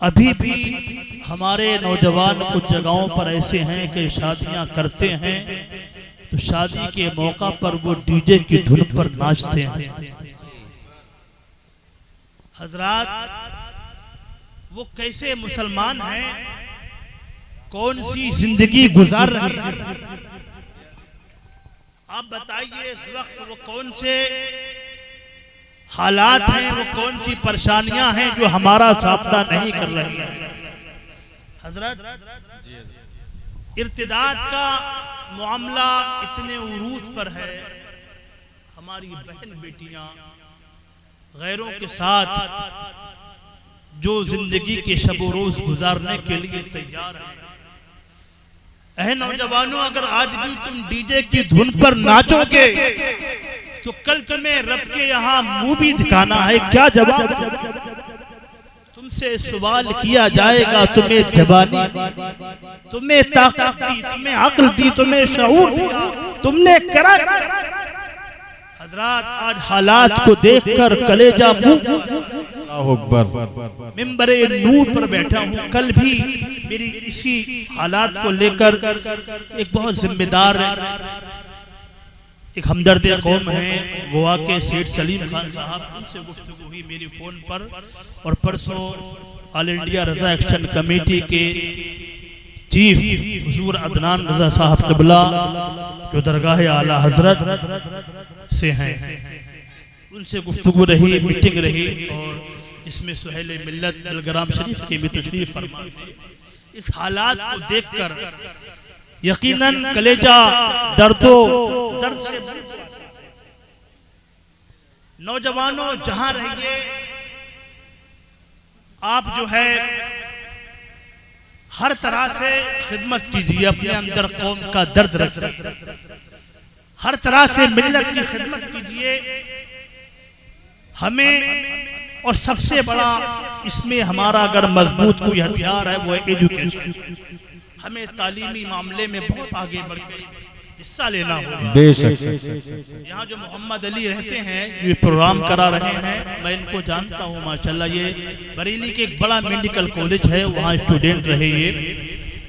अभी भी हमारे नौजवान कुछ जगहों पर ऐसे हैं कि शादियां करते हैं तो शादी के मौका पर वो डीजे की धुन पर नाचते हैं। हजरात, वो कैसे मुसलमान हैं, कौन सी जिंदगी गुजार रहे हैं? आप बताइए, इस वक्त वो कौन से हालात हैं, वो कौन सी परेशानियां हैं जो हमारा सामना नहीं कर रही है। हजरत, इर्तिदाद का मामला इतने उरूज पर है, हमारी बहन बेटियां गैरों के साथ जो जिंदगी के शब रोज गुजारने के लिए तैयार हैं। ऐ नौजवानों, अगर आज भी तुम डीजे की धुन पर नाचोगे तो कल तुम्हें रब के यहाँ मुंह भी दिखाना है। क्या जवाब? तुमसे सवाल किया जाएगा, तुम्हें जवानी दी, तुम्हें ताकत दी, तुम्हें अक्ल दी, तुम्हें शऊर दिया, तुमने करा। हजरात, आज हालात को देखकर कलेजा मिंबरे नूर पर बैठा हूँ। कल भी मेरी इसी हालात को लेकर एक बहुत जिम्मेदार एक हमदर्द कौम है गोवा के सेठ सलीम खान साहब, उनसे गुफ्तगू हुई मेरी फ़ोन पर। और परसों ऑल इंडिया रज़ा एक्शन कमेटी के चीफ हुजूर अदनान रज़ा साहब क़िबला जो दरगाह आला हजरत से हैं, उनसे गुफ्तगू रही, मीटिंग रही, और इसमें सुहेल मिल्लत बलग्राम शरीफ के भी तशरीफ फरमा थे। इस हालात को देखकर यकीनन कलेजा दर्द से। नौजवानों, जहां रहिए आप जो है हर तरह से खिदमत कीजिए, अपने अंदर कौम का दर्द रखिए, हर तरह से मिल्लत की खिदमत कीजिए। हमें और सबसे बड़ा इसमें हमारा अगर मजबूत कोई हथियार है वो है एजुकेशन। हमें तालीमी मामले में बहुत आगे बढ़ के हिस्सा लेना होगा। बेशक यहाँ जो मोहम्मद अली रहते हैं, जो ये प्रोग्राम करा रहे हैं, मैं इनको जानता हूँ माशाल्लाह। ये बरेली के एक बड़ा मेडिकल कॉलेज है, वहाँ स्टूडेंट रहे ये,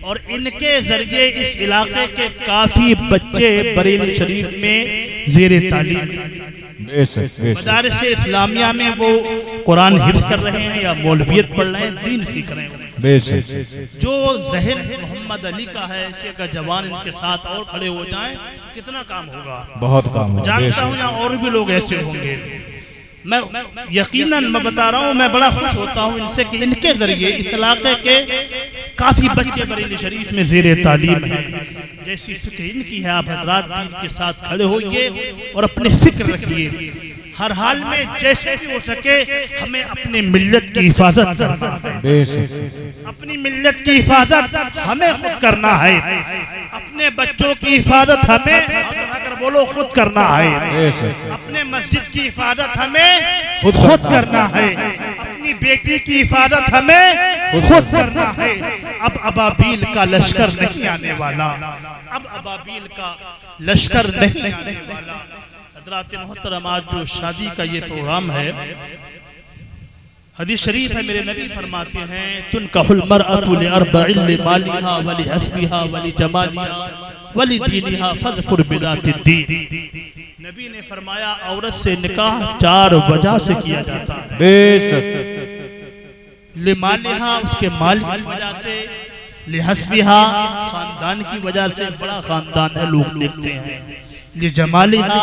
और इनके जरिए इस इलाके के काफी बच्चे बरेली शरीफ में जेरे तालीम मदारिस इस्लामिया में वो कुरान हिफ्ज कर रहे हैं या मौलवियत पढ़ रहे हैं, दीन सीख रहे हैं। जो जहन मोहम्मद अली का है, ऐसे का जवान इनके साथ और खड़े हो जाएं तो कितना काम होगा, बहुत काम। जानता हूँ यहाँ और भी लोग ऐसे होंगे। मैं यकीनन मैं बता रहा हूँ, मैं बड़ा खुश होता हूँ इनसे कि इनके जरिए इस इलाके के काफी बच्चे बरेली शरीफ में जेरे तालीम है। जैसी फिक्र इनकी है, आप हजरात भी इनके साथ खड़े होइए और अपनी फिक्र रखिए। हर हाल में जैसे भी हो सके हमें अपनी मिल्लत की हिफाजत करना है। अपनी मिल्लत की हिफाजत हमें खुद करना है, अपने बच्चों की हिफाजत हमें अगर बोलो खुद करना है, अपने मस्जिद की हिफाजत हमें खुद करना है, अपनी बेटी की हिफाजत हमें खुद करना है। अब अबाबील का लश्कर नहीं आने वाला, अब अबाबील का लश्कर नहीं आने वाला। हज़रात मोहतरम, आज जो शादी का ये प्रोग्राम है, हदीस शरीफ है, मेरे नबी फरमाते हैं तुनकाहुल मरअतु लिअरबइन लिमालिहा वली हस्बिहा वली जमालिहा वली दीनिहा फज़फुर बिज़ातिद्दीन। नबी ने फरमाया औरत से निकाह 4 वजह से किया जाता है। बेशक लिमालिहा उसके माल की वजह से, लिहस्बिहा खानदान की वजह से, बड़ा खानदान है लोग देखते हैं, ये जमालिहा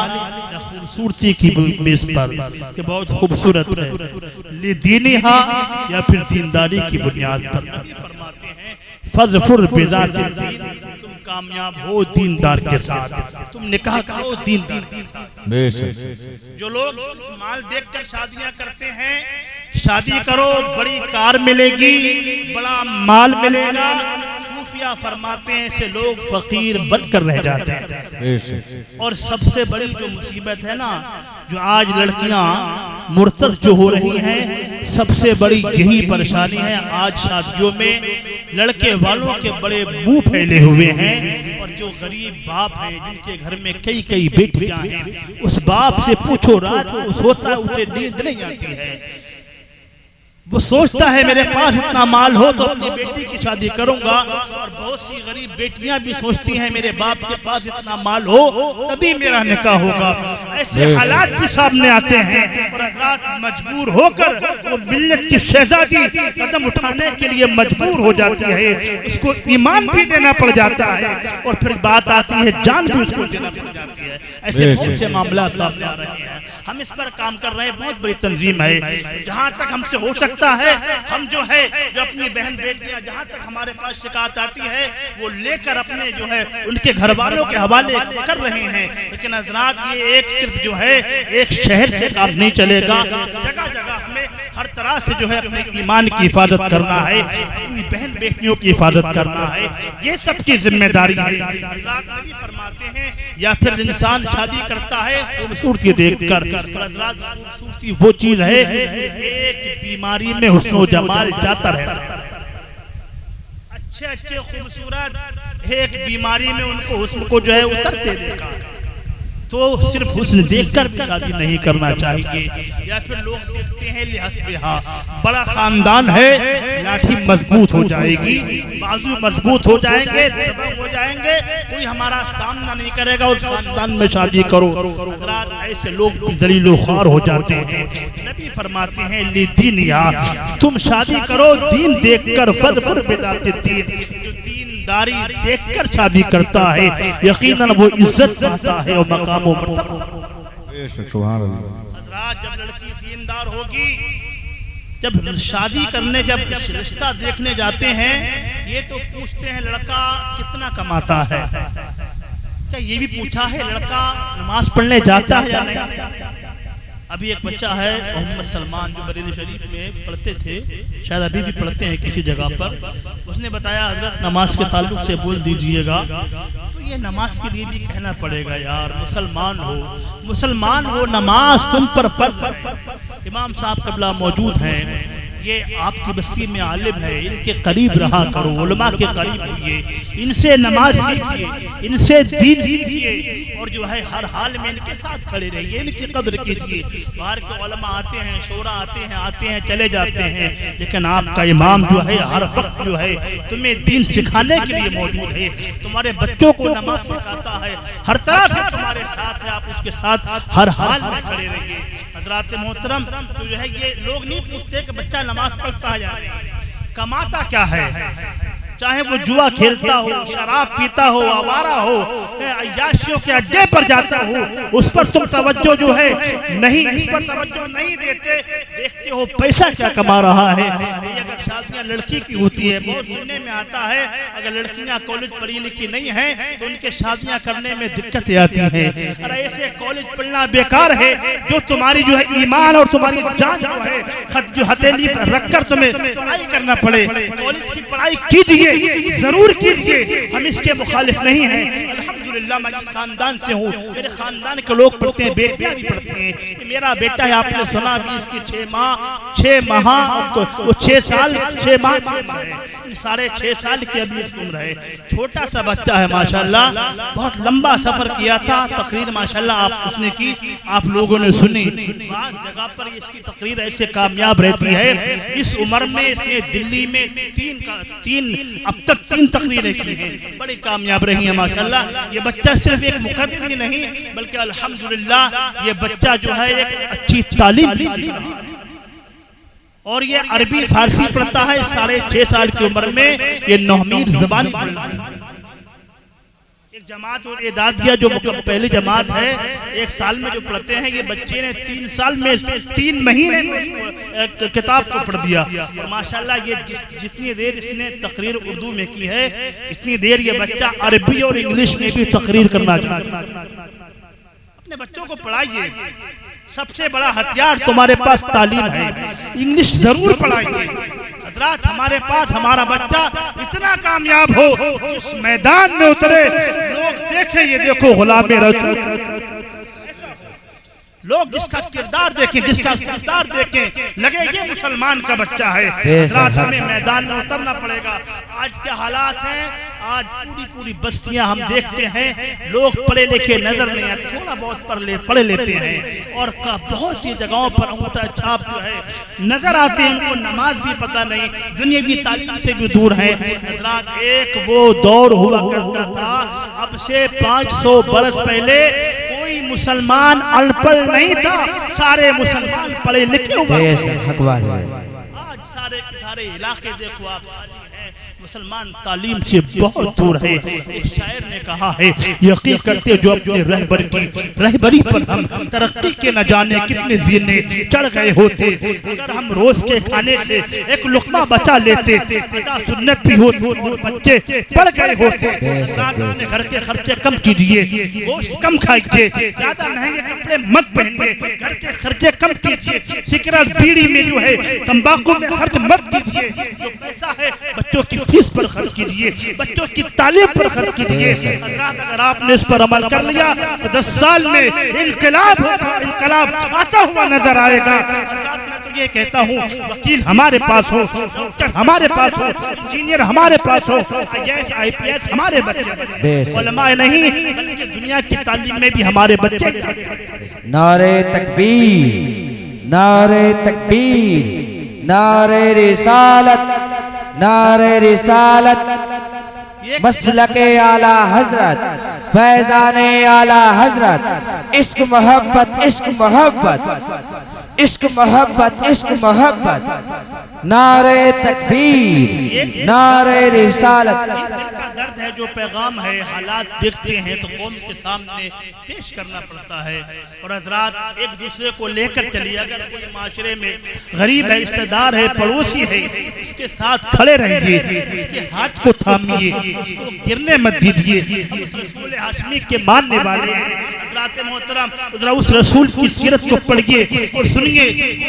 या खूबसूरती की बेस पर कि बहुत खूबसूरत है, ले दीनिहा या फिर दीनदारी की बुनियाद पर। नबी फरमाते हैं फज़फुर बिज़ातिद्दीन, तुम कामयाब हो दीनदार के साथ, तुम निकाह करो दीनदार के साथ। जो लोग माल देखकर शादियां करते हैं, शादी करो बड़ी कार मिलेगी, बड़ा माल मिलेगा, सूफिया फरमाते हैं ऐसे लोग फकीर बनकर रह जाते हैं। और सबसे बड़ी जो मुसीबत है ना, जो आज लड़कियां मुर्तद जो हो रही हैं, सबसे बड़ी यही परेशानी है। आज शादियों में लड़के वालों के बड़े मुंह फैले हुए हैं, और जो गरीब बाप हैं जिनके घर में कई कई बेटियां हैं, उस बाप से पूछो रात को सोता उसे नींद नहीं आती है। वो सोचता है मेरे पास इतना माल हो तो अपनी बेटी की शादी करूंगा, और बहुत सी गरीब बेटियां भी सोचती हैं मेरे बाप के पास इतना माल हो तभी मेरा निकाह होगा। ऐसे हालात भी सामने आते हैं और हजरात मजबूर होकर वो मिल्लत की शहजादी कदम उठाने के लिए मजबूर हो जाती है, उसको ईमान भी देना पड़ जाता है और फिर बात आती है जान भी उसको देना पड़ जाती है। ऐसे बहुत से मामला सामने आ रहे हैं, हम इस पर काम कर रहे हैं। बहुत बड़ी तंजीम है, जहाँ तक हमसे हो सकता है हम जो है जो अपनी बहन बेटियां जहां तक हमारे पास शिकायत आती है वो लेकर अपने जो है उनके घर वालों के हवाले कर रहे हैं। लेकिन हजरात ये एक सिर्फ जो है एक शहर से काम नहीं चलेगा, जगह जगह हमें हर तरह से जो है अपने ईमान की हिफाजत करना है, अपनी बहन बेटियों की हिफाजत करना है, ये सबकी जिम्मेदारी है। हजरात नबी फरमाते हैं या फिर इंसान शादी करता है खूबसूरती देखकर, हजरात खूबसूरती वो चीज है एक बीमारी में हुस्न जमाल जाता रहता है। अच्छे अच्छे खूबसूरत एक बीमारी में उनको हुस्न को जो है उतरते देखा, तो सिर्फ हुस्न देखकर भी शादी नहीं करना चाहिए। या फिर लोग देखते हैं लिहाज़ बड़ा खानदान है, लाठी मजबूत हो जाएगी, बाजू मजबूत हो जाएंगे, दबंग हो जाएंगे, कोई हमारा सामना नहीं करेगा, उस खानदान में शादी करो। हज़रात ऐसे लोग भी ज़लील ख्वार हो जाते हैं। नबी फरमाते हैं ली दीनिया, तुम शादी करो दीन देखकर, फर बिलाते दीन, जो दीनदारी देखकर शादी करता है यकीनन वो इज्जत पाता है और मकाम और मर्तबा। हज़रात जब लड़की दीनदार होगी, जब शादी करने जब रिश्ता देखने जाते हैं ये तो पूछते हैं लड़का कितना कमाता है, क्या ये भी पूछा है लड़का नमाज पढ़ने जाता है या नहीं। अभी एक बच्चा है मोहम्मद सलमान जो बरेली शरीफ में पढ़ते थे, शायद अभी भी पढ़ते हैं किसी जगह पर, उसने बताया हजरत नमाज के ताल्लुक से बोल दीजिएगा। तो ये नमाज के लिए भी कहना पड़ेगा यार, मुसलमान हो नमाज तुम पर फर्ज है। इमाम साहब क़िबला मौजूद हैं, ये आपकी बस्ती में आलिम है, इनके करीब रहा करो, उलमा के करीब होइए, इनसे नमाज सीखिए, इनसे दीन सीखिए और जो है हर हाल में इनके साथ खड़े रहिए, इनकी कदर कीजिए। बाहर के उलमा आते हैं, शोरा आते हैं चले जाते हैं, लेकिन आपका इमाम जो है हर वक्त जो है तुम्हें दीन सिखाने के लिए मौजूद है, तुम्हारे बच्चों को नमाज सिखाता है, हर तरह से तुम्हारे साथ है, आप उसके साथ हर हाल में खड़े रहिए। हजरात मोहतरम, तो जो है ये लोग नहीं पूछते कि बच्चा नमाज पढ़ता है या कमाता क्या है, चाहे वो जुआ खेलता हो, शराब पीता हो, आवारा हो, अय्याशियों के अड्डे पर जाता हो, उस पर तुम तवज्जो जो है नहीं, इस पर तवज्जो नहीं देते, देखते हो पैसा क्या कमा रहा है। ये अगर शादियां लड़की की होती है, बहुत सुनने में आता है अगर लड़कियां कॉलेज पढ़ी लिखी नहीं है तो उनके शादियां करने में दिक्कतें आती हैं। अरे ऐसे कॉलेज पढ़ना बेकार है जो तुम्हारी जो है ईमान और तुम्हारी जान जो है जो हथेली पर रखकर तुम्हें पढ़ाई करना पड़े। कॉलेज की पढ़ाई कीजिए, जरूर कीजिए, हम इसके मुखालिफ नहीं हैं। अल्हम्दुलिल्लाह मैं जिस खानदान से हूँ, मेरे खानदान के लोग पढ़ते हैं, बेटियां भी पढ़ती हैं। ये मेरा बेटा है, आपने सुना भी इसकी 6 माह वो 6 साल 6 माह है, साढ़े 6 साल की अभी इसकी उम्र है, छोटा सा बच्चा है माशाल्लाह। बहुत लंबा सफर किया था, तकरीर माशाल्लाह आप उसने की, आप लोगों ने सुनी। बाज़ जगह पर इसकी तकरीर ऐसे कामयाब रहती है। इस उम्र में इसने दिल्ली में अब तक 3 तकरीरें की हैं, बड़ी कामयाब रही है माशाल्लाह। ये बच्चा सिर्फ एक मुक़र्रिर ही नहीं बल्कि अल्हम्दुलिल्लाह ये बच्चा जो है एक अच्छी तालीम भी सीख रहा है और ये अरबी फारसी पढ़ता है। 6.5 साल की उम्र में ये नौमीर ज़बान पढ़ रहा है। एक जमात और एदादिया जो पहली जमात है, 1 साल में जो पढ़ते हैं, ये बच्चे ने 3 साल में 3 महीने में किताब को पढ़ दिया। और माशाल्लाह ये जितनी देर इसने तकरीर उर्दू में की है, इतनी देर ये बच्चा अरबी और इंग्लिश में भी तकरीर करना चाहता है। अपने बच्चों को पढ़ाइए, सबसे बड़ा हथियार तुम्हारे पास तालीम है, इंग्लिश जरूर पढ़ाइए। हजरात हमारे पास हमारा बच्चा इतना कामयाब हो, जिस मैदान में उतरे लोग देखे ये देखो गुलाम रसूल, लोग जिसका किरदार देखें, जिसका किरदार देखें, लगे ये मुसलमान का बच्चा है। रात हमें मैदान में उतरना पड़ेगा। आज के हालात हैं, आज पूरी पूरी बस्तियां हम देखते हैं, लोग पढ़े लिखे नजर नहीं आते, थोड़ा बहुत पढ़े लेते हैं और बहुत सी जगहों पर अंगूठा छाप जो है नजर आते हैं, उनको नमाज भी पता नहीं, दुनियावी तालीम से भी दूर है। हजरात, एक वो दौर हुआ करता था, अब से 500 बरस पहले कोई मुसलमान अनपढ़ नहीं था, सारे मुसलमान पढ़े लिखे हुए। आज सारे के सारे इलाके देखो आप, मुसलमान तालीम से बहुत दूर है। एक शायर ने कहा है, यकीन करते जो अपने रहबरी पर हम तरक्की के न जाने कितने जीने चढ़ गए होते, अगर हम रोज के खाने से एक लुकमा बचा लेते, अदा सुन्नत भी होती और बच्चे पढ़ गए होते। साथ में घर के खर्चे कम कीजिए, गोश्त कम खाइए, ज्यादा महंगे कपड़े मत पहनिए, घर के खर्चे कम कीजिए, सिगरेट बीड़ी में जो है तंबाकू में खर्च मत कीजिए, जो पैसा है बच्चों की फीस पर खर्च कीजिए, बच्चों की तालीम पर खर्च कीजिए। हज़रात, अगर आपने इस पर अमल कर लिया तो 10 साल में इनकलाब आता हुआ नजर आएगा। हज़रात, मैं तो ये कहता हूँ, वकील हमारे पास हो, डॉक्टर हमारे पास हो, इंजीनियर हमारे पास हो, IAS IPS हमारे बच्चे बने, उलमाए नहीं बल्कि दुनिया की तालीम में भी हमारे बच्चे। नारे तकबीर, नारे तकबीर, नारे रिसालत, नारे रिसालत, मसलके आला हजरत, फैजाने आला हजरत, इश्क मोहब्बत, इश्क मोहब्बत, इश्क मोहब्बत, इश्क मोहब्बत, नारे तकबीर, नारे रिसालत। दिल का दर्द है, जो पैगाम है, हालात देखते हैं तो कौम के सामने पेश करना पड़ता है। और हजरात, एक दूसरे को लेकर चलिए, अगर कोई माशरे में गरीब है, रिश्तेदार है, पड़ोसी है, उसके साथ खड़े रहिए, उसके हाथ को थामिए, उसको गिरने मत दीजिए। हम उस रसूल हाशमी के मानने वाले हैं। हजरात मोहतरम, जरा उस रसूल की सीरत को पढ़िए और सुनिए।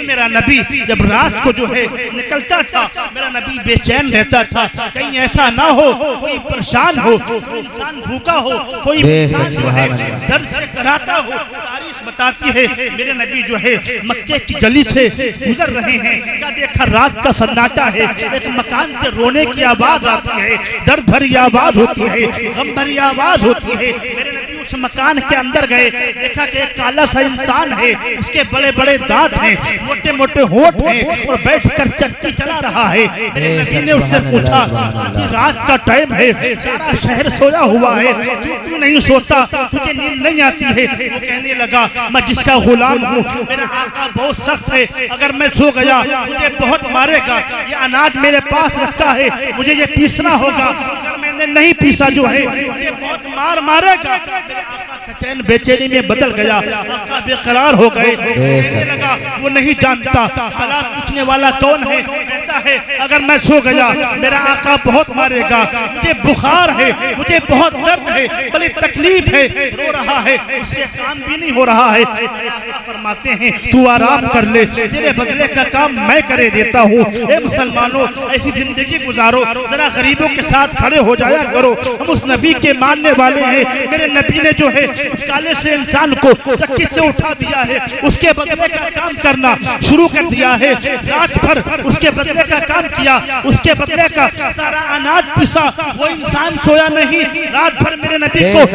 मेरा नबी जब रात को जो है निकलता था, मेरा नबी बेचैन रहता था, कहीं ऐसा ना हो कोई परेशान हो, कोई इंसान भूखा हो, कोई दर्द से कराता हो। तारीख बताती है, मेरे नबी जो है मक्के की गली से गुजर रहे हैं, क्या देखा, रात का सन्नाटा है, एक मकान से रोने की आवाज आती है, दर्द भरी आवाज होती है, गम भरी आवाज होती है। मेरे नबी उस मकान के अंदर गए, देखा कि एक काला सा इंसान है, उसके बड़े बड़े दांत हैं, मोटे मोटे होंठ हैं और बैठकर चक्की चला रहा है। मेरे नबी ने उससे पूछा, आधी रात का टाइम है, सारा शहर सोया हुआ है, तू क्यों नहीं सोता, तुझे नींद नहीं आती है? वो कहने लगा, मैं जिसका गुलाम हूँ, मेरा आका बहुत सख्त है, अगर मैं सो गया मुझे बहुत मारेगा, ये अनाज मेरे पास रखा है, मुझे ये पीसना होगा, अगर मैंने नहीं पीसा जो है मुझे बहुत मारेगा। मेरे आका का चैन बेचैनी में बदल गया, आका बेकरार हो गए। कहने लगा, वो नहीं जानता हालात पूछने वाला कौन है, कहता है अगर मैं सो गया मेरा आका बहुत मारेगा, मुझे बुखार है, मुझे बहुत दर्द है, बड़ी तकलीफ है, रो रहा है, उससे काम भी नहीं हो रहा है। मेरे आका फरमाते हैं, तू आराम कर ले, तेरे बदले का काम मैं करे देता हूँ। ए मुसलमानों, ऐसी जिंदगी गुजारो, जरा गरीबों के साथ खड़े हो जाया करो। हम उस नबी के मानने वाले हैं। मेरे नबी ने जो है उस काले से इंसान को चक्की से उठा दिया है, उसके बदले का काम करना शुरू कर दिया है। रात भर उसके बदले का काम किया, उसके बदले का सारा अनाज पिसा, वो इंसान सोया नहीं, रात भर मेरे नबी को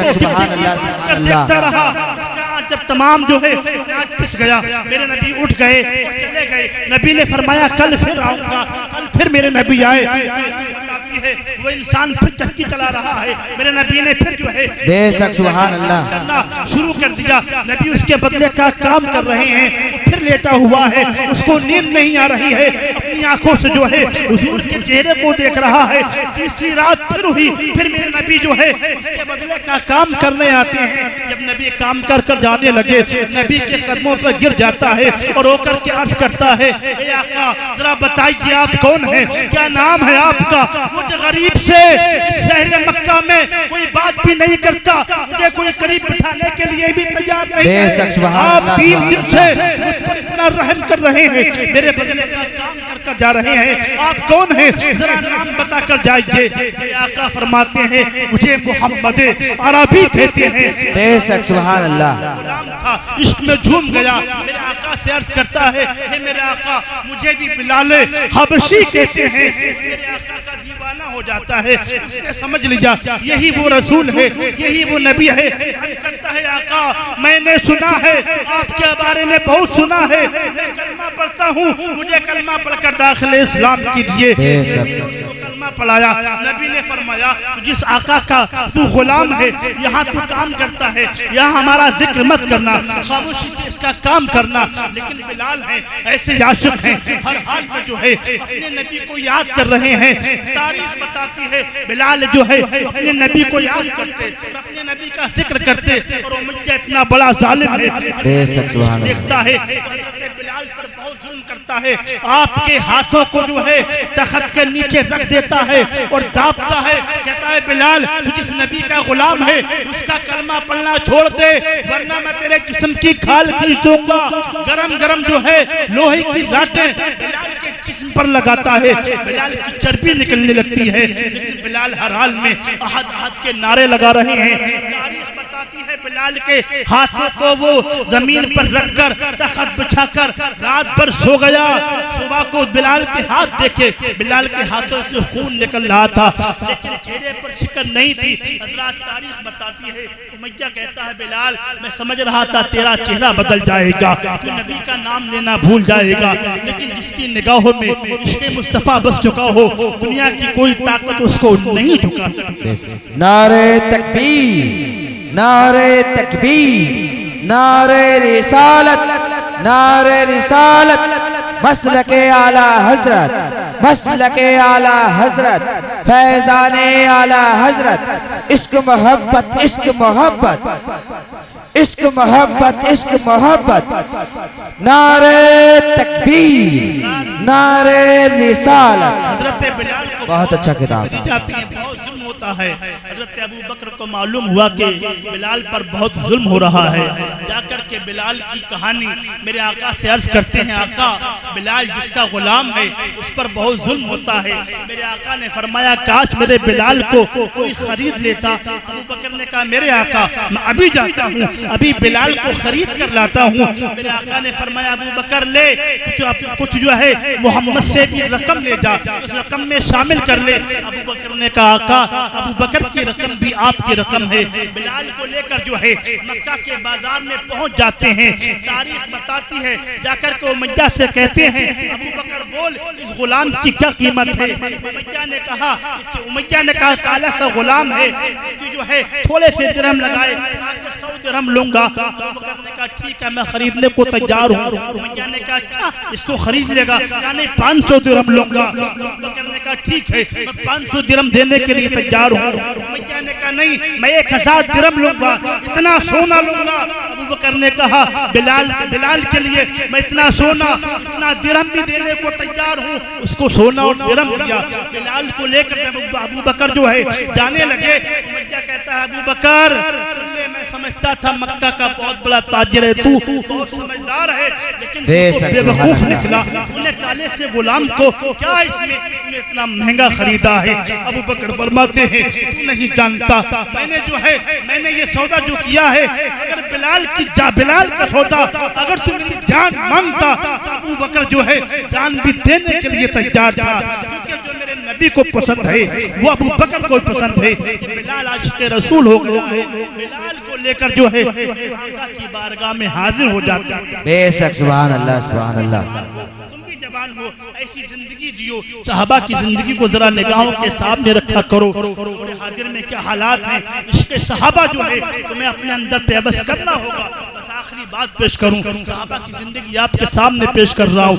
देखता रहा। जब तमाम जो है अनाज पिस गया, मेरे नबी उठ गए और चले गए। नबी ने फरमाया, कल फिर आऊंगा। कल फिर मेरे नबी आए। बताती है, वो इंसान फिर चक्की चला रहा है। मेरे नबी ने फिर जो है सुभान अल्लाह करना शुरू कर दिया। नबी उसके बदले का काम कर रहे हैं, वो फिर लेटा हुआ है, उसको नींद नहीं आ रही है, अपनी आंखों से जो है हुजूर के चेहरे को देख रहा है। तीसरी रात फिर हुई, फिर मेरे नबी जो है उसके बदले का काम करने आते हैं। जब नबी काम कर कर जाने लगे, नबी के कदमों पर गिर जाता है और होकर के अर्ज करता है, ए आका जरा बताइए आप कौन है, क्या नाम है आपका? मुझे गरीब से शहर मक्का में कोई बात भी नहीं करता, मुझे कोई करीब बिठाने के लिए भी तैयार नहीं है। आप 3 दिन से मुझ पर इतना रहम कर रहे हैं, मेरे बदले का काम कर कर जा रहे हैं। आप कौन हैं? जरा नाम बताकर जाएंगे। मेरे आका फरमाते हैं मुझे मोहम्मद अरबी कहते हैं। बेशक सुभान अल्लाह। गुलाम था, इश्क में झूम गया। मेरे आका से अर्ज करता है हे मेरे आका मुझे भी बिलाल हबशी कहते हैं। मेरे आका का दीवाना हो जाता है, उसने समझ लिया यही वो रसूल है, यही वो नबी है। अर्ज करता है आका मैंने सुना है आपके बारे में, बहुत सुना है, मैं कलमा पढ़ता हूँ, मुझे कलमा पढ़कर दाखिले इस्लाम कीजिए। कलमा पढ़ाया। नबी ने फरमाया जिस आका का तू गुलाम है, यहाँ तू काम करता है, यहाँ हमारा जिक्र मत करना, खामोशी से इसका काम करना। लेकिन बिलाल हैं ऐसे आशिक हैं, हर हाल में जो है अपने नबी को याद कर रहे हैं। तारीख बताती है बिलाल जो है अपने नबी को याद करते, अपने नबी का जिक्र करते। और उमैया इतना बड़ा जालिम है, देखता है हज़रत बिलाल पर बहुत जुल्म करता है, आपके हाथों को जो है तख्त के नीचे रख देता है और दाबता है। कहता है बिलाल तू जिस नबी का गुलाम है उसका कलमा पढ़ना छोड़ दे, वरना मैं तेरे जिस्म की खाल खींच दूंगा। गरम गरम जो है लोहे की राटें बिलाल के जिस्म पर लगाता है, बिलाल की चर्बी निकलने लगती है। लेकिन बिलाल हर हाल में अहद अहद के नारे लगा रहे हैं। तारीख बताती है बिलाल के हाथों को वो जमीन पर रखकर तख्त बिछाकर रात भर सो गया। सुबह को बिलाल के हाथ देखे, बिलाल के हाथों से खून निकल रहा था, लेकिन चेहरे पर शिकन नहीं थी। हज़रात तारीख बताती है उमैया कहता है बिलाल मैं समझ रहा था तेरा चेहरा बदल जाएगा, तू नबी का नाम लेना भूल जाएगा, लेकिन जिसकी निगाहों में इश्क़ मुस्तफ़ा बस चुका हो दुनिया की कोई ताकत उसको नहीं झुका सकती। नारे तकबीर, नारे तकबीर, नारे रिसालत, नारे रिसालत, मसलके आला हजरत, मसलके आला हजरत, फैजाने आला हजरत। इश्क मोहब्बत, इश्क मोहब्बत, इश्क मोहब्बत, इश्क मोहब्बत। नारे तकबीर, नारे रिसालत। हज़रत बिलाल को बहुत अच्छा किताब जाती है, बहुत जुल्म होता है। हज़रत अबू बकर को मालूम हुआ कि बिलाल पर बहुत जुल्म हो रहा है। जाकर के बिलाल की कहानी मेरे आका से अर्ज करते हैं आका बिलाल जिसका गुलाम है उस पर बहुत जुल्म होता है। मेरे आका ने फरमाया काश मेरे बिलाल को कोई खरीद लेता। अबू बकर ने कहा मेरे आका मैं अभी जाता हूँ, अभी बिलाल को खरीद कर लाता हूँ। मेरे आका ने फरमाया अबू बकर ले कुछ जो है मोहम्मद से भी रकम ले जा, उस रकम में शामिल कर ले। अबू बकर ने कहा आका अबू बकर की रकम भी आपकी रकम है। बिलाल को लेकर जो है मक्का के बाजार में पहुंच जाते हैं। तारीख बताती है जाकर के उमैया से कहते हैं अबू बकर बोल इस गुलाम की क्या कीमत है। उमैया ने कहा काला सा गुलाम है, इसकी जो है थोड़े से दिरहम लगाए, 100 दिरहम लूंगा। अबू बकर ने कहा ठीक है मैं खरीदने को तैयार हूँ। उमैया ने कहा अच्छा इसको खरीद लेगा? कहा नहीं 500 दिरहम लूंगा। अबू बकर ने कहा ठीक है मैं 500 दिरहम देने के लिए तैयार हूँ। उमैया ने कहा नहीं मैं 1000 दिरहम लूंगा, इतना सोना लूंगा। अबू बकर ने कहा बिलाल के लिए मैं इतना सोना इतना दिरहम भी देने को तैयार हूँ। उसको सोना और दिरहम दिया। बिलाल को लेकर जब अबू बकर जो है जाने लगे, उमैया कहता है अबू बकर सुन ले मैं समझता था मक्का का बहुत बड़ा ताजिर है, तू बहुत समझदार है, लेकिन बेवकूफ निकला। तूने काले से गुलाम को क्या इसमें तूने इतना महंगा खरीदा है। अबू बकर फरमाते हैं तू नहीं जानता मैंने ये सौदा जो किया है, अगर बिलाल का सौदा अगर तू मेरी जान मांगता तो अबू बकर जो है जान भी देने के लिए तैयार था, क्योंकि जो मेरे नबी को पसंद है वो अबू बकर को पसंद है। ये बिलाल आशिक रसूल हो गया है। बिलाल को लेकर जो है मेरे आका की बारगाह में हाजिर हो जाता है। बेशक सुभान अल्लाह, सुभान अल्लाह। जवान हो ऐसी जिंदगी जियो, सहाबा की जिंदगी को जरा निगाहों के सामने रखा करो। और हाजिर में क्या हालात हैं, इसके सहाबा जो है तुम्हें अपने अंदर पेबस करना होगा। बस आखिरी बात पेश करूं, सहाबा की जिंदगी आपके सामने पेश कर रहा हूँ।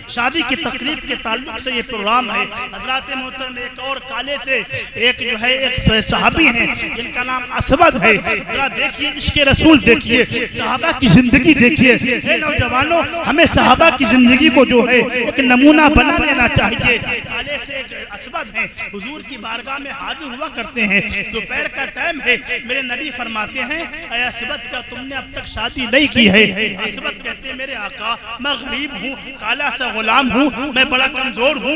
शादी की तकरीब के ताल्लुक से ये प्रोग्राम है। हजरात मोहतरम एक और काले से एक जो है एक सहाबी हैं जिनका नाम असवद है। जरा देखिए इश्क़ रसूल देखिए, सहाबा की जिंदगी देखिए। हे नौजवानों हमें सहाबा की जिंदगी को जो है एक नमूना बना लेना चाहिए। काले से एक असवद हैं, हुजूर की बारगाह में हाजिर हुआ करते हैं। दोपहर का टाइम है, मेरे नबी फरमाते हैं ऐ असवद क्या तुमने अब तक शादी नहीं की है? असवद कहते हैं मेरे आका मैं गरीब हूँ, काला सा गुलाम हूँ, मैं बड़ा कमजोर हूँ,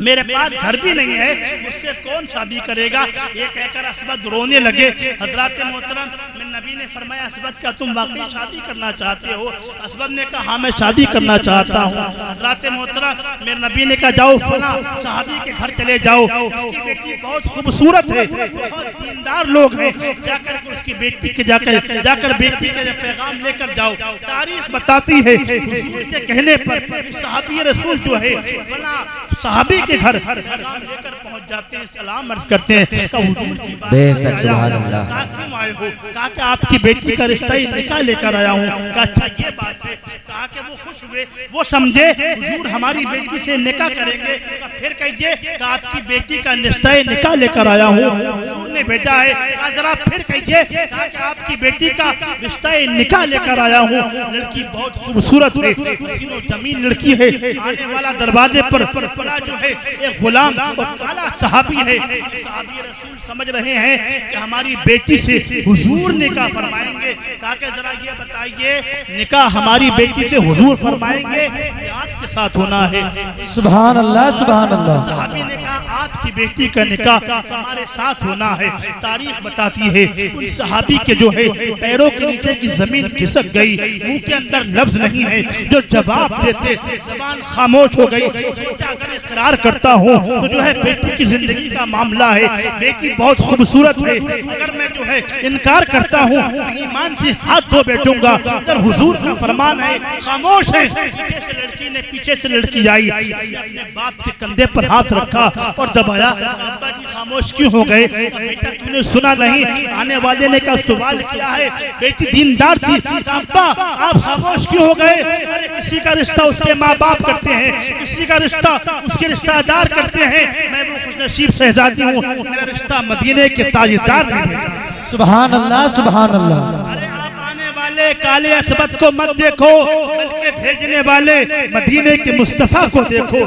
मेरे पास घर भी नहीं है, मुझसे कौन शादी करेगा। ये कहकर असबद रोने लगे। हजरत मोहतरम मेरे नबी ने फरमाया, असबद क्या तुम वाकई शादी करना चाहते हो? असबद ने कहा हाँ मैं शादी करना चाहता हूँ। हजरत मोहतरम मेरे नबी ने कहा जाओ फला सहाबी के घर चले जाओ, उसकी बेटी बहुत खूबसूरत है, बहुत दीनदार लोग हैं, जाकर के उसकी बेटी के जाकर बेटी के पैगाम लेकर जाओ। तारीख बताती है हुजूर के कहने पर सहाबी रसूल जो है फला सहाबी के घर पैगाम लेकर पहुंच जाते हैं, सलाम अर्ज करते हैं, हुजूर की बात कहा क्यों आए हो? कहा कि आपकी बेटी का रिश्ता ही निकाह लेकर आया हूँ। कहा अच्छा ये बात है। कहा कि वो खुश हुए, वो समझे हुजूर हमारी बेटी से निकाह करेंगे। कहा फिर कहिए कि आपकी बेटी का रिश्ता ही निकाह लेकर आया हूँ, हुजूर ने भेजा है। कहा जरा फिर कहिए। कहा कि आपकी बेटी का रिश्ता ही निकाह लेकर आया हूँ, लड़की बहुत खूबसूरत है, हसीनो जमीन लड़की है। आने वाला दरवाजे पर बड़ा जो है एक गुलाम और काला सहाबी है। सहाबी रसूल समझ रहे हैं कि हमारी बेटी से हुजूर निकाह फरमाएंगे। कहा कि जरा ये बताइए निकाह हमारी बेटी से हुजूर फरमाएंगे या आपके साथ होना है? सुभान अल्लाह सुभान अल्लाह। सहाबी ने कहा आपकी बेटी का निकाह हमारे साथ होना है। तारीख बताती है उन सहाबी के जो है पैरों के नीचे की जमीन खिसक गई, मुंह के अंदर लफ्ज नहीं है जो जवाब देते, जबान खामोश हो गई। सोचा अगर इकरार करता हूँ तो जो है बेटी की जिंदगी का मामला है, बेटी बहुत खूबसूरत है, अगर मैं जो है इनकार करता हूँ तो ईमान से हाथ धो बैठूंगा। इधर हुजूर का फरमान है, खामोश है। पीछे से लड़की ने पीछे से लड़की आई, अपने बाप के कंधे पर हाथ रखा और दबाया। अब्बा जी खामोश क्यों हो गए? बेटा तूने सुना नहीं? आने वाले ने कहा सवाल किया है, बेटी दीनदार थी। अब्बा आप खामोश क्यों हो गए? अरे किसी का रिश्ता उसके माँ बाप करते हैं, किसी का रिश्ता उसके रिश्तेदार करते हैं, मैं वो खुशनसीब शहजादी हूँ, मेरा रिश्ता मदीने के ताजदार ने भेजा। सुभान अल्लाह सुभान अल्लाह। अरे आप आने वाले काले असबद को मत देखो, बल्कि भेजने वाले मदीने के मुस्तफा को देखो।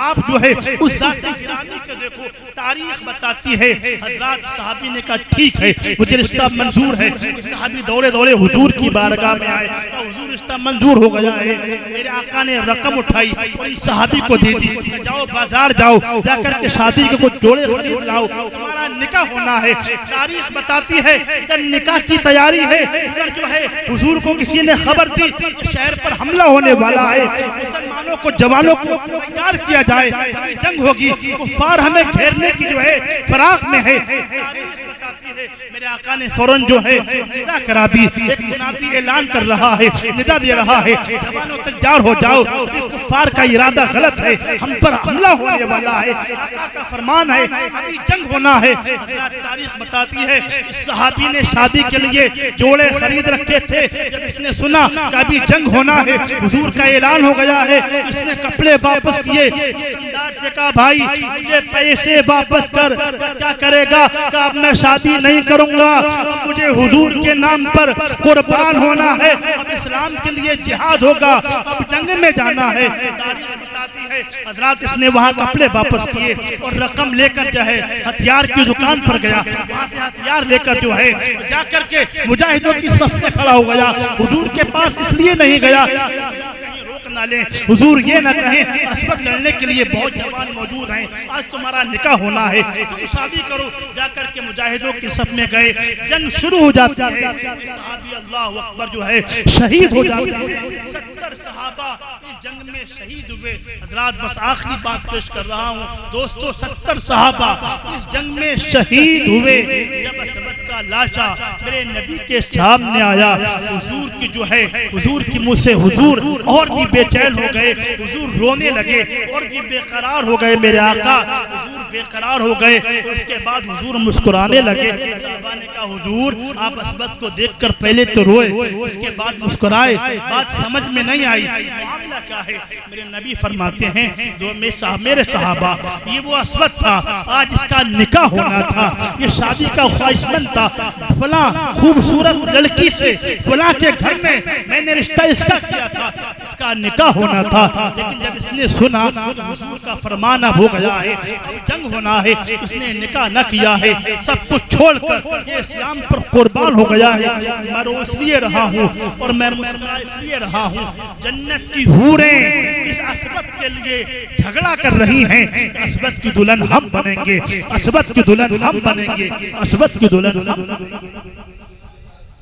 आप जो है उस जाते गिरानी को देखो। तारीख बताती है हजरत सहाबी ने कहा ठीक है मुझे रिश्ता मंजूर है। सहाबी दौड़े दौड़े हुजूर की बारगाह में आए, हुजूर रिश्ता मंजूर हो गया है। मेरे आका ने रकम उठाई और इस सहाबी को दे दी, जाओ बाजार जाओ, जाकर के शादी के कुछ जोड़े खरीद लाओ, तुम्हारा निकाह होना है। तारीख बताती है इधर निकाह की तैयारी है, उधर जो है हुजूर को किसी ने खबर दी कि शहर पर हमला होने वाला है, मुसलमानों को जवानों को तैयार किया जाए, जंग होगी, कुफार हमें घेरने की जो है फराक में है। तारीख बताती है मेरे आका ने फौरन जो है निदा करा दी, एक मुनादी ऐलान कर रहा है, निदा दे रहा है, जवानों तैयार हो जाओ, कुफार का इरादा गलत है, हम पर हमला होने वाला है, आका का फरमान है, अभी जंग होना है। तारीख बताती है इस सहाबी ने शादी के लिए जोड़े खरीद रखे थे, जब इसने सुना कि अभी जंग होना है, हुजूर का ऐलान हो गया है, इसने कपड़े वापस किए, दुकानदार से कहा भाई मुझे पैसे वापस कर। क्या करेगा? कहा अब मैं शादी नहीं करूंगा, अब मुझे हुजूर के नाम पर कुर्बान होना है, अब इस्लाम के लिए जिहाद होगा, अब जंग में जाना है। तारीख बताती है हजरत इसने वहाँ कपड़े वापस किए और रकम लेकर जो है हथियार की दुकान पर गया, वहाँ से हथियार लेकर जो है जाकर के मुजाहिदों की सफ में खड़ा हो गया। हुजूर के पास इसलिए नहीं गया कहीं रोक ना ले, हुजूर ये ना कहें असबद लड़ने के लिए बहुत जवान मौजूद हैं, आज तुम्हारा निकाह होना है, तुम शादी करो। जाकर के मुजाहिदों की सफ में गए, जंग शुरू हो जाती है, सहाबी अल्लाह अकबर जो है शहीद हो जाते हैं। 70 सहाबा इस जंग में शहीद हुए। हजरात बस आखिरी बात पेश कर रहा हूँ दोस्तों, 70 सहाबा इस जंग में शहीद हुए। जब असबद का लाशा मेरे नबी के सामने आया, हुजूर की जो है हुजूर की मुँह से हुजूर और भी बेचैन हो गए, हुजूर रोने लगे और भी बेकरार हो गए। मेरे आका हुजूर बेकरार हो गए, उसके बाद हुजूर मुस्कुराने लगे। साहबा ने कहा हुजूर आप असबद को देखकर पहले तो रोए, उसके बाद मुस्कुराए, बात समझ में नहीं आई, मामला क्या है? मेरे नबी फरमाते हैं जो मेरे सहाबा ये वो असबद था, आज इसका निकाह होना था, ये शादी का ख्वाहिशमंद था, फला खूबसूरत लड़की से फला के घर में मैंने रिश्ता इसका किया था, इसका निकाह होना था। लेकिन जब इसने सुना तो हुजूर का फरमान अब हो गया है, अब जंग होना है, इसने निकाह न किया है, सब कुछ छोड़कर ये इस्लाम पर कुर्बान हो गया है। मैं रो इसलिए रहा हूँ और मैं मुस्कुरा इसलिए रहा हूँ, जन्नत की हूरें इस असबत के लिए झगड़ा कर रही हैं। असबत की दुल्हन हम बनेंगे, असबत की दुल्हन हम बनेंगे, असबत की दुल्हन हम बनेंगे।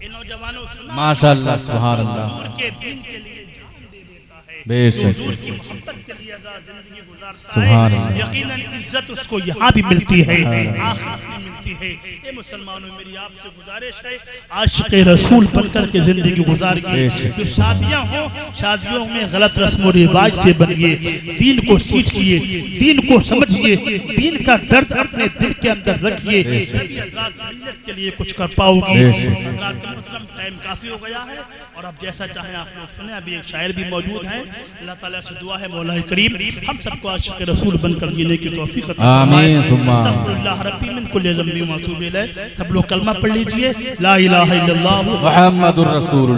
इन नौजवानों माशाअल्लाह सुभान अल्लाह के दीन के लिए जान दे देता है, बेशक हुजूर की मोहब्बत के लिए जिंदगी गुजारता सुभान है। अल्लाह। यकीनन इज्जत उसको यहाँ भी मिलती है, आखिरत में मिलती है। ये मुसलमानों मेरी आपसे गुजारिश है, आशिक़ रसूल बनकर के जिंदगी गुजारिए। जो शादियाँ हो, शादियों में गलत रस्म और रिवाज से बनिए, दीन को सीखिए, दीन को समझिए, दीन का दर्द अपने दिल के अंदर रखिए, तभी हज़रात मिल्लत के लिए कुछ कर पाओगे। हज़रात मोहतरम, टाइम काफी हो गया है और अब जैसा चाहें आप लोग सुने। अभी एक शायर भी मौजूद है। अल्लाह ताला से दुआ है मौला करीम हम सबको आशिक़ रसूल बनकर जीने की तौफीक अता फरमाए। अस्तग़फिरुल्लाह रब्बी मिन कुल्लि ज़ंबिन व अतूबु इलैह। सब लोग कलमा पढ़ लीजिए, ला इलाहा इल्लल्लाह मुहम्मदुर रसूल।